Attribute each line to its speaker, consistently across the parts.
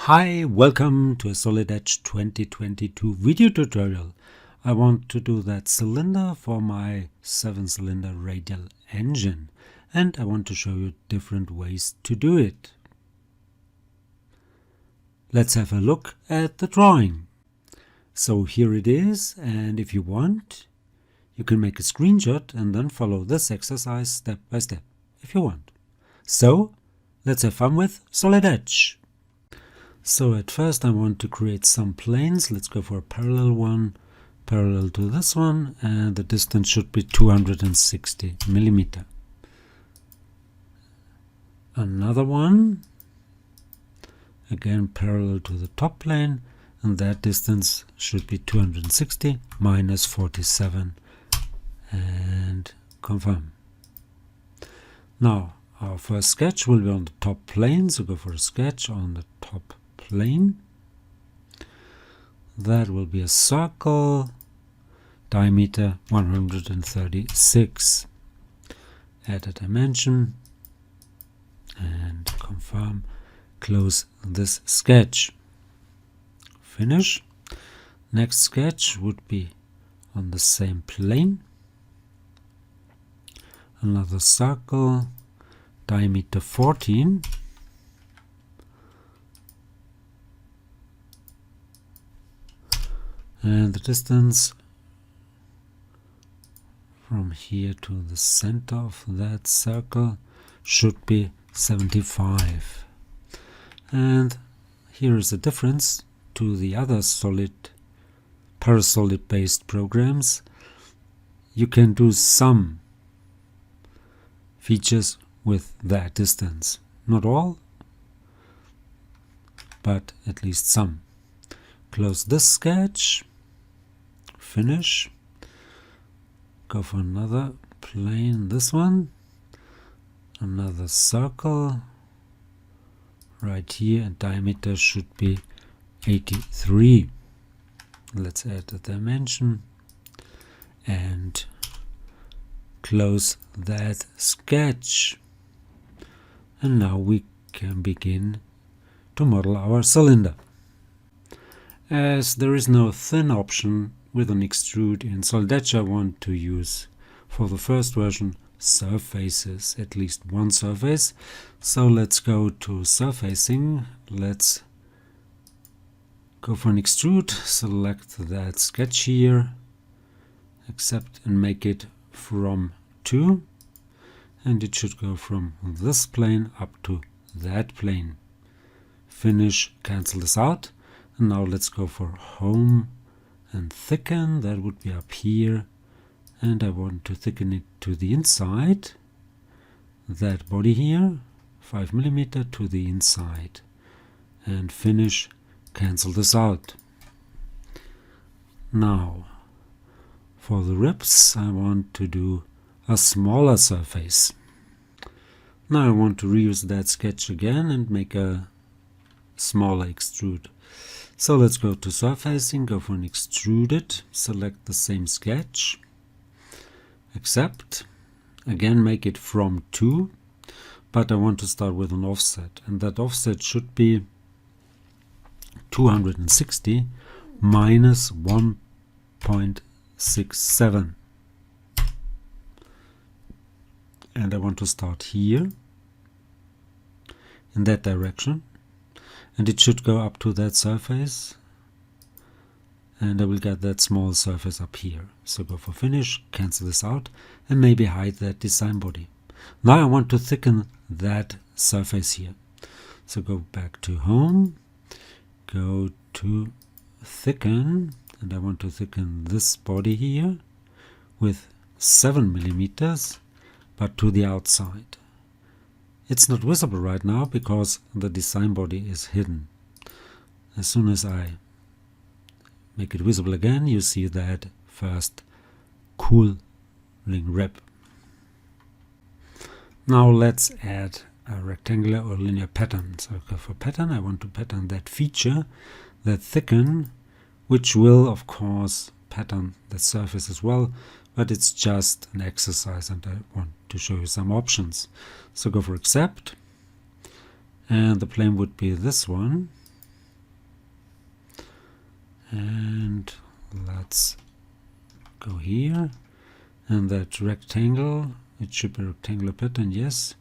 Speaker 1: Hi, welcome to a SolidEdge 2022 video tutorial. I want to do that cylinder for my 7-cylinder radial engine, and I want to show you different ways to do it. Let's have a look at the drawing. So here it is, and if you want, you can make a screenshot and then follow this exercise step by step if you want. So let's have fun with SolidEdge. So at first I want to create some planes. Let's go for a parallel one, parallel to this one, and the distance should be 260 millimeter. Another one, again parallel to the top plane, and that distance should be 260 minus 47, and confirm. Now our first sketch will be on the top plane, so go for a sketch on the top plane. That will be a circle, diameter 136. Add a dimension and confirm. Close this sketch. Finish. Next sketch would be on the same plane. Another circle, diameter 14. And the distance from here to the center of that circle should be 75. And here is a difference to the other parasolid based programs. You can do some features with that distance. Not all, but at least some. Close this sketch. Finish. Go for another plane, this one. Another circle. Right here, and diameter should be 83. Let's add a dimension and close that sketch. And now we can begin to model our cylinder. As there is no thin option with an extrude in SolidEdge, I want to use for the first version surfaces, at least one surface. So let's go to surfacing. Let's go for an extrude, select that sketch here, accept and make it from 2, and it should go from this plane up to that plane. Finish, cancel this out, and now let's go for home and thicken. That would be up here, and I want to thicken it to the inside. That body here, 5 millimeter to the inside, and finish, cancel this out. Now for the ribs I want to do a smaller surface. Now I want to reuse that sketch again and make a smaller extrude. So let's go to surfacing, go for an extruded, select the same sketch, accept, again make it from 2, but I want to start with an offset, and that offset should be 260 minus 1.67. And I want to start here in that direction, and it should go up to that surface, and I will get that small surface up here. So go for finish, cancel this out, and maybe hide that design body. Now I want to thicken that surface here. So go back to home, go to thicken, and I want to thicken this body here with 7 millimeters, but to the outside. It's not visible right now because the design body is hidden. As soon as I make it visible again, you see that first cooling rib. Now let's add a rectangular or linear pattern. So for pattern, I want to pattern that feature, that thicken, which will of course pattern the surface as well, but it's just an exercise and I want to show you some options. So go for accept, and the plane would be this one, and let's go here, and that rectangle, it should be a rectangular pattern, yes,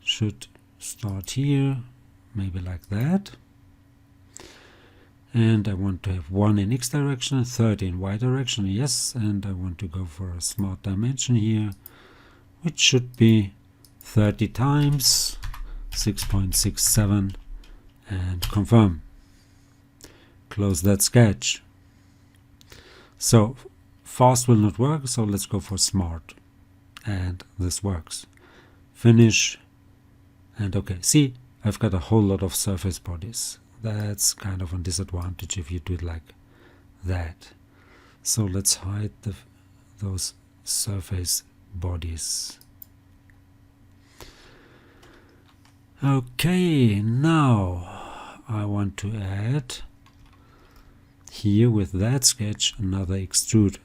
Speaker 1: should start here, maybe like that. And I want to have 1 in X direction, 30 in Y direction, yes, and I want to go for a smart dimension here, which should be 30 times 6.67, and confirm. Close that sketch. So fast will not work, so let's go for smart, and this works. Finish, and okay, see, I've got a whole lot of surface bodies. That's kind of a disadvantage if you do it like that. So let's hide those surface bodies. Okay, now I want to add here with that sketch another extrude,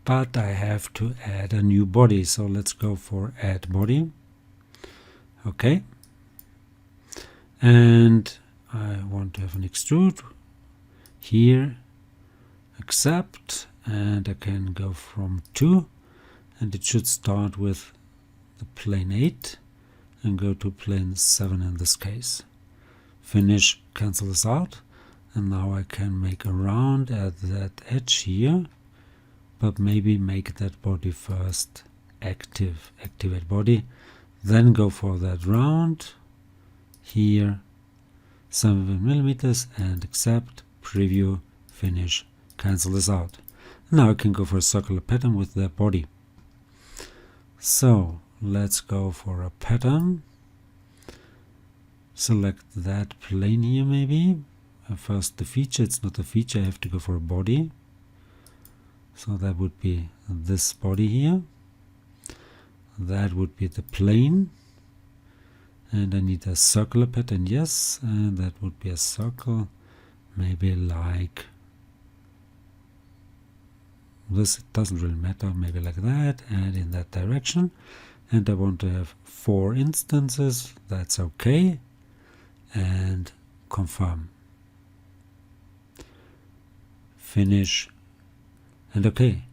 Speaker 1: but I have to add a new body, so let's go for add body. Okay, and I want to have an extrude here, accept, and I can go from 2, and it should start with the plane 8 and go to plane 7 in this case. Finish, cancel this out, and now I can make a round at that edge here, but maybe make that body first activate body, then go for that round here, 7 millimeters, and accept, preview, finish, cancel this out. Now I can go for a circular pattern with that body. So let's go for a pattern. Select that plane here maybe. First the feature, it's not a feature, I have to go for a body. So that would be this body here. That would be the plane. And I need a circular pattern, yes, and that would be a circle, maybe like this, it doesn't really matter, maybe like that, and in that direction. And I want to have 4 instances, that's okay, and confirm. Finish, and okay.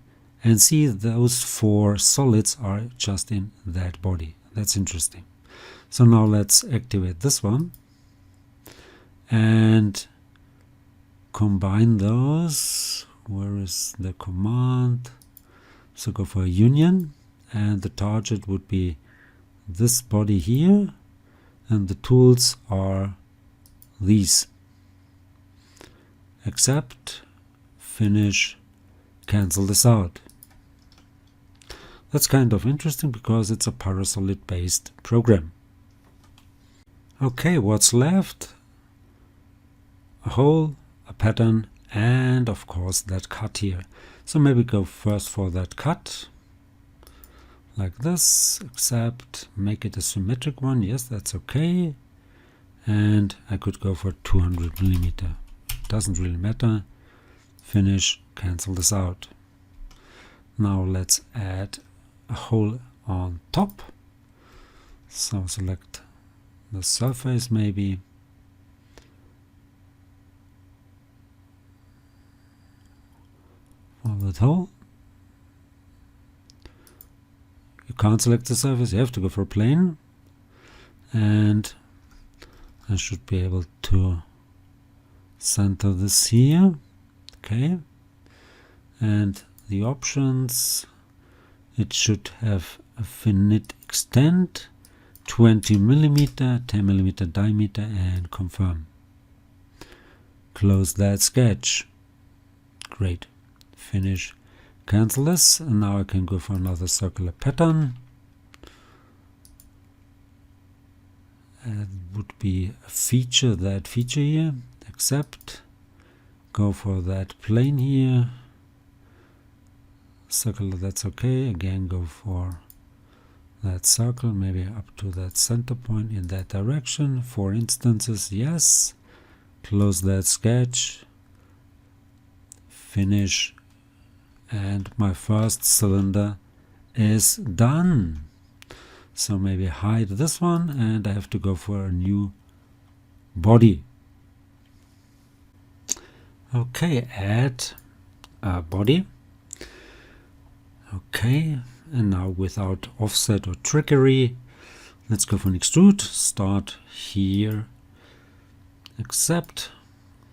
Speaker 1: And see, those 4 solids are just in that body. That's interesting. So now let's activate this one and combine those. Where is the command? So go for a union, and the target would be this body here, and the tools are these. Accept, finish, cancel this out. That's kind of interesting because it's a parasolid based program. Okay, what's left? A hole, a pattern, and of course that cut here. So maybe go first for that cut, like this, accept, make it a symmetric one, yes, that's okay. And I could go for 200 millimeter. Doesn't really matter. Finish, cancel this out. Now let's add a hole on top. So select the surface maybe. For that hole. You can't select the surface, you have to go for a plane. And I should be able to center this here. Okay. And the options, it should have a finite extent, 20 millimeter, 10 millimeter diameter, and confirm. Close that sketch. Great. Finish. Cancel this, and now I can go for another circular pattern. It would be a feature, that feature here. Accept. Go for that plane here. Circle, that's okay. Again, go for that circle, maybe up to that center point in that direction. 4 instances, yes. Close that sketch. Finish. And my first cylinder is done. So maybe hide this one, and I have to go for a new body. Okay, add a body. Okay, and now without offset or trickery, let's go for an extrude. Start here, accept,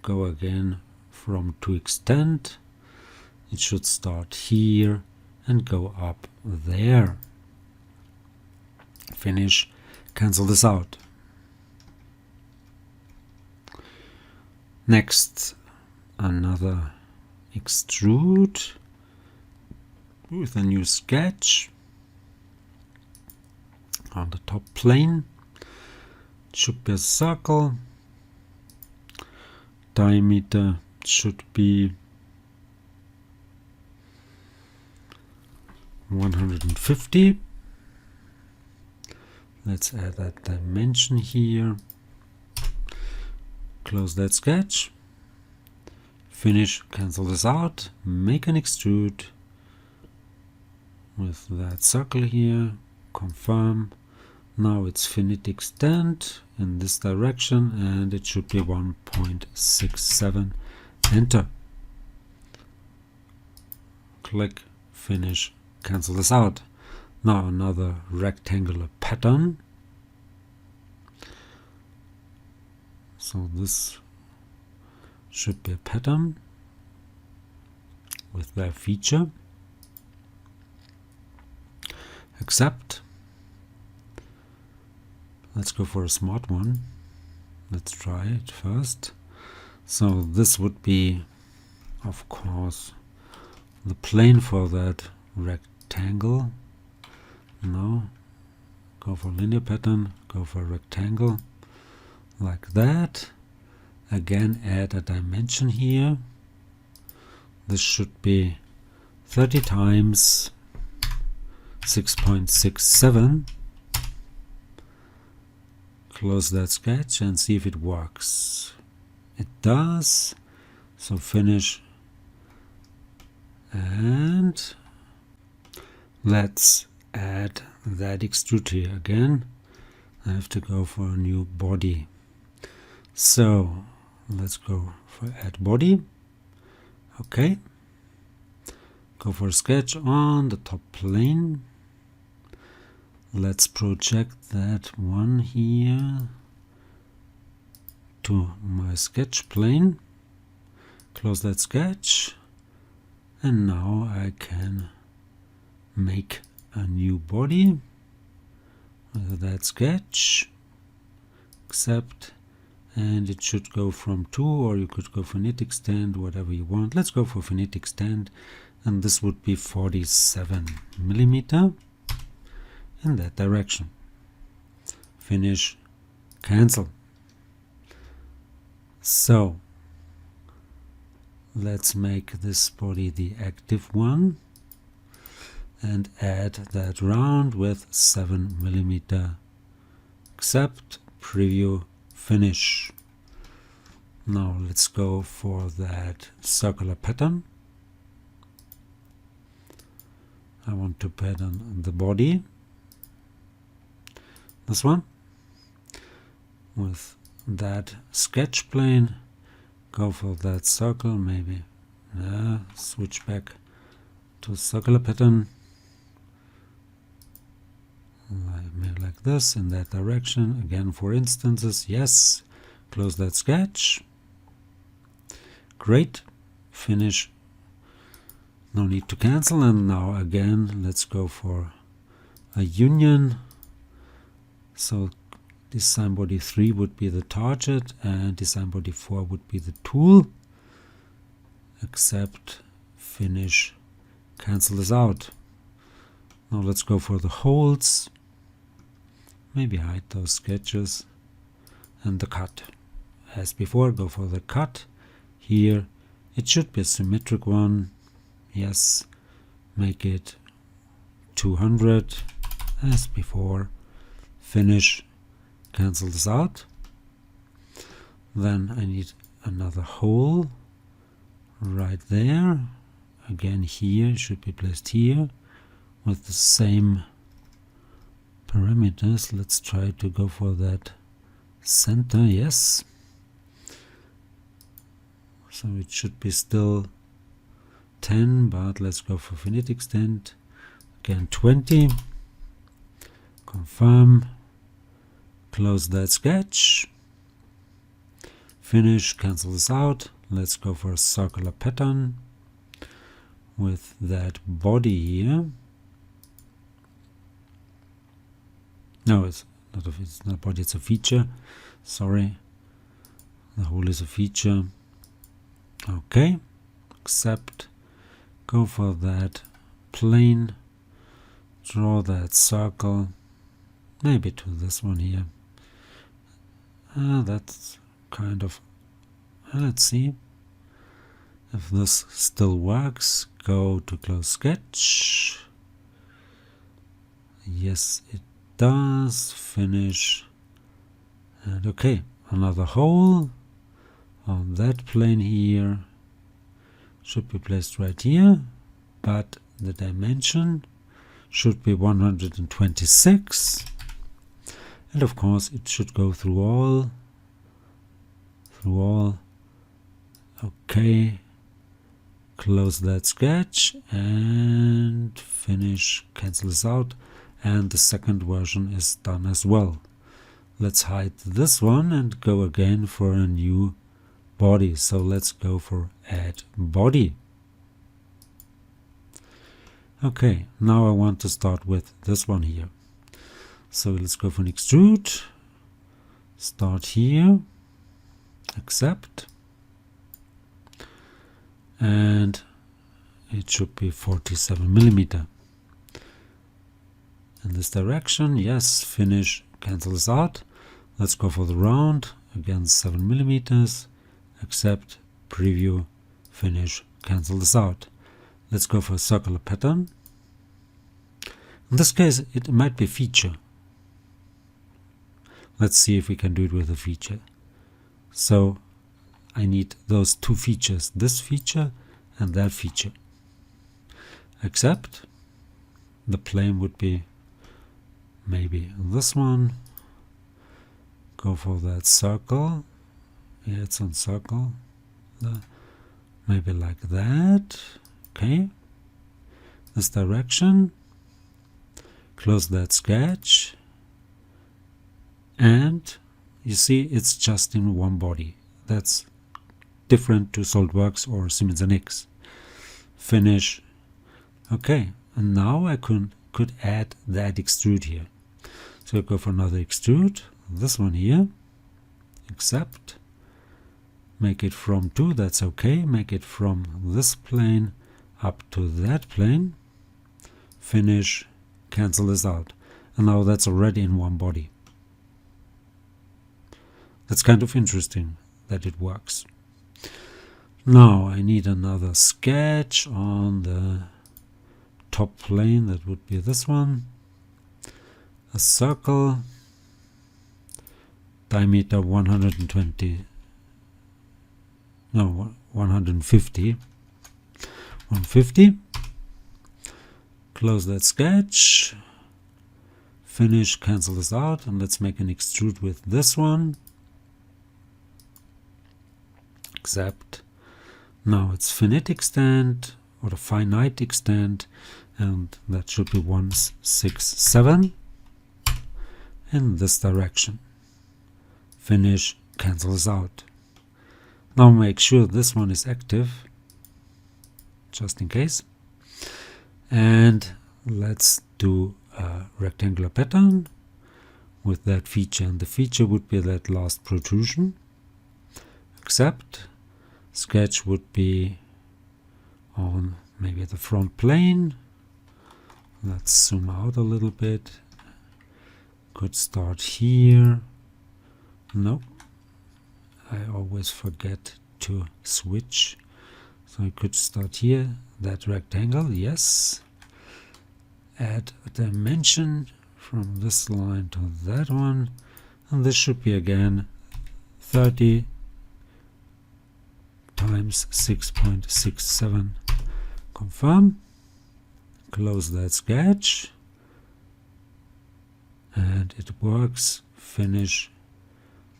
Speaker 1: go again from to extend. It should start here and go up there. Finish, cancel this out. Next, another extrude with a new sketch on the top plane. It should be a circle. Diameter should be 150. Let's add that dimension here. Close that sketch. Finish, cancel this out. Make an extrude with that circle here. Confirm. Now it's finite extend in this direction and it should be 1.67. Enter. Click, finish, cancel this out. Now another rectangular pattern. So this should be a pattern with their feature. Accept. Let's go for a smart one. Let's try it first. So this would be, of course, the plane for that rectangle. No, go for linear pattern, go for rectangle, like that. Again, add a dimension here. This should be 30 times 6.67. Close that sketch and see if it works. It does. So finish. And let's add that extrude here again. I have to go for a new body. So let's go for add body. Okay. Go for a sketch on the top plane. Let's project that one here to my sketch plane. Close that sketch. And now I can make a new body with that sketch. Accept. And it should go from 2, or you could go for finite extend, whatever you want. Let's go for finite extend. And this would be 47 millimeter in that direction. Finish, cancel. So let's make this body the active one and add that round with 7 millimeter. Accept, preview, finish. Now let's go for that circular pattern. I want to pattern the body. This one. With that sketch plane, go for that circle, maybe. Switch back to circular pattern. Like this, in that direction. Again for instances, yes. Close that sketch. Great. Finish. No need to cancel. And now again, let's go for a union. So design body 3 would be the target and design body 4 would be the tool. Accept, finish, cancel this out. Now let's go for the holes. Maybe hide those sketches and the cut. As before, go for the cut. Here it should be a symmetric one. Yes, make it 200 as before. Finish, cancel this out. Then I need another hole right there. Again here, should be placed here with the same parameters. Let's try to go for that center, yes. so it should be still 10, but let's go for finite extend. Again 20. Confirm. Close that sketch. Finish. Cancel this out. Let's go for a circular pattern with that body here. No, it's not a body, it's a feature. Sorry. The whole is a feature. Okay. Accept. Go for that plane. Draw that circle. Maybe to this one here. That's kind of... let's see if this still works. Go to close sketch. Yes, it does. Finish. And okay, another hole on that plane here should be placed right here, but the dimension should be 126, and of course it should go through all. Okay, close that sketch and finish. Cancel this out, and the second version is done as well. Let's hide this one and go again for a new body. So let's go for add body. Okay, now I want to start with this one here. So let's go for an extrude. Start here. Accept. And it should be 47 millimeter. In this direction, yes, finish, cancel this out. Let's go for the round, again 7 millimeters. Accept, preview, finish, cancel this out. Let's go for a circular pattern. In this case, it might be feature. Let's see if we can do it with a feature. So I need those two features, this feature and that feature. Accept. The plane would be maybe this one. Go for that circle. Yeah, it's on circle. Maybe like that. Okay. This direction. Close that sketch. And you see it's just in one body. That's different to SolidWorks or Siemens NX. Finish. Okay, and now I could add that extrude here. So I go for another extrude, this one here. Accept. Make it from 2, that's okay. Make it from this plane up to that plane. Finish. Cancel this out. And now that's already in one body. That's kind of interesting that it works. Now I need another sketch on the top plane. That would be this one. A circle. Diameter 150. 150. Close that sketch. Finish, cancel this out, and let's make an extrude with this one. Accept. Now it's finite extend or a finite extend, and that should be 167 in this direction. Finish, cancel this out. Now make sure this one is active, just in case. And let's do a rectangular pattern with that feature, and the feature would be that last protrusion. Accept. Sketch would be on maybe the front plane. Let's zoom out a little bit. Could start here. Nope. I always forget to switch. So I could start here. That rectangle, yes. Add a dimension from this line to that one. And this should be again 30 times 6.67. Confirm. Close that sketch. And it works. Finish.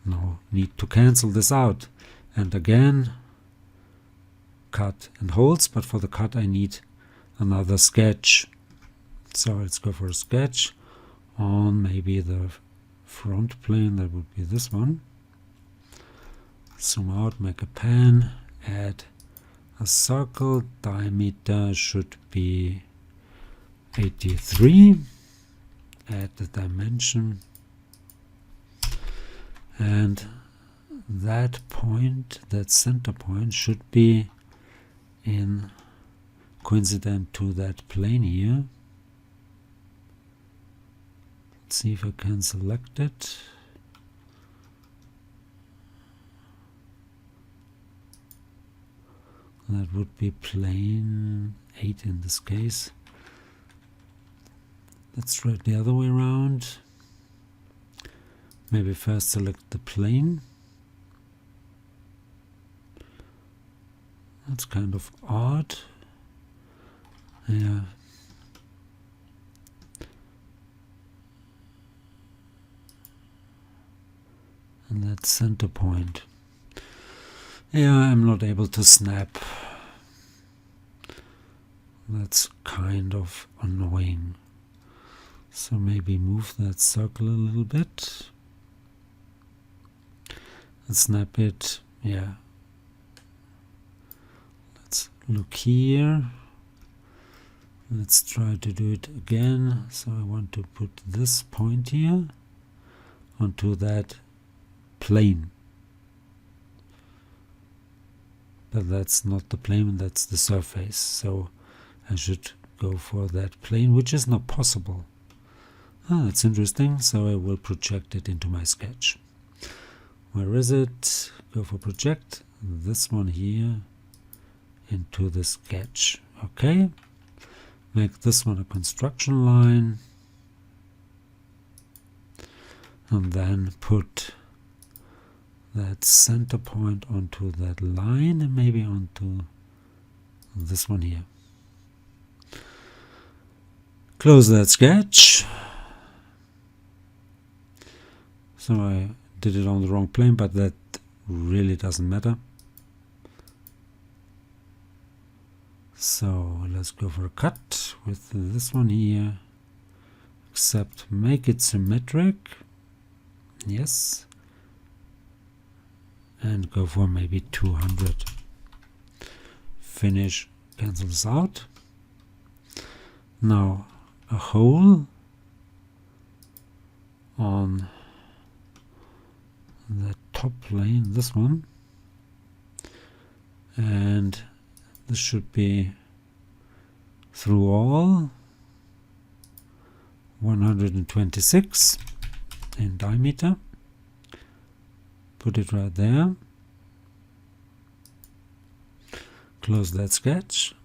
Speaker 1: Now need to cancel this out. And again, cut and holes, but for the cut I need another sketch. So let's go for a sketch on maybe the front plane. That would be this one. Zoom out, make a pan, add a circle. Diameter should be 83. Add the dimension, and that point, that center point, should be in coincident to that plane here. Let's see if I can select it. That would be plane 8 in this case. Let's try it the other way around. Maybe first select the plane. That's kind of odd. Yeah. And that center point. Yeah, I'm not able to snap. That's kind of annoying. So maybe move that circle a little bit and snap it. Yeah. Let's look here. Let's try to do it again. So I want to put this point here onto that plane. But that's not the plane, that's the surface. So I should go for that plane, which is not possible. Ah, that's interesting. So I will project it into my sketch. Where is it? Go for project. This one here into the sketch. Okay. Make this one a construction line. And then put that center point onto that line and maybe onto this one here. Close that sketch. So I did it on the wrong plane, but that really doesn't matter. So let's go for a cut with this one here, except make it symmetric. Yes. And go for maybe 200. Finish, cancel this out. Now a hole on the top plane, this one, and this should be through all 126 in diameter. Put it right there. Close that sketch.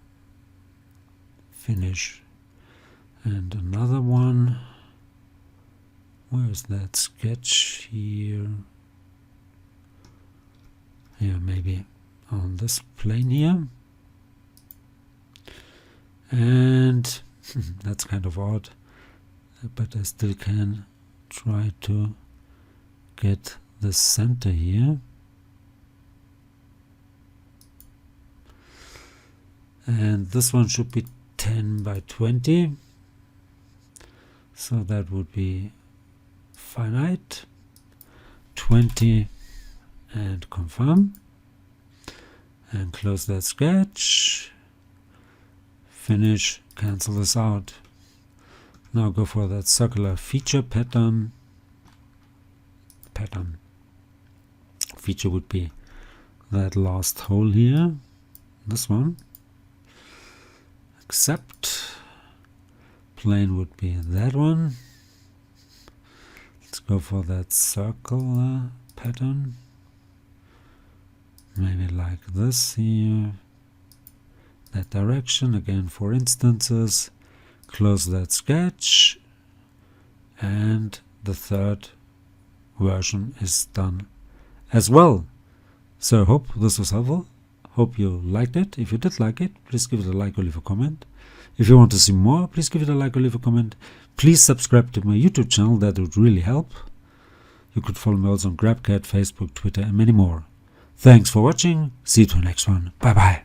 Speaker 1: Finish. And another one. Where is that sketch here? Yeah, maybe on this plane here. And that's kind of odd, but I still can try to get the center here. And this one should be 10 by 20. So that would be finite. 20 and confirm. And close that sketch. Finish, cancel this out. Now go for that circular feature pattern. Feature would be that last hole here, this one. Except plane would be that one. Let's go for that circular pattern. Maybe like this here. That direction again for instances. Close that sketch, and the third version is done as well. So I hope this was helpful. Hope you liked it. If you did like it, please give it a like or leave a comment. If you want to see more, please give it a like or leave a comment. Please subscribe to my YouTube channel, that would really help. You could follow me also on GrabCat, Facebook, Twitter and many more. Thanks for watching. See you to the next one. Bye bye.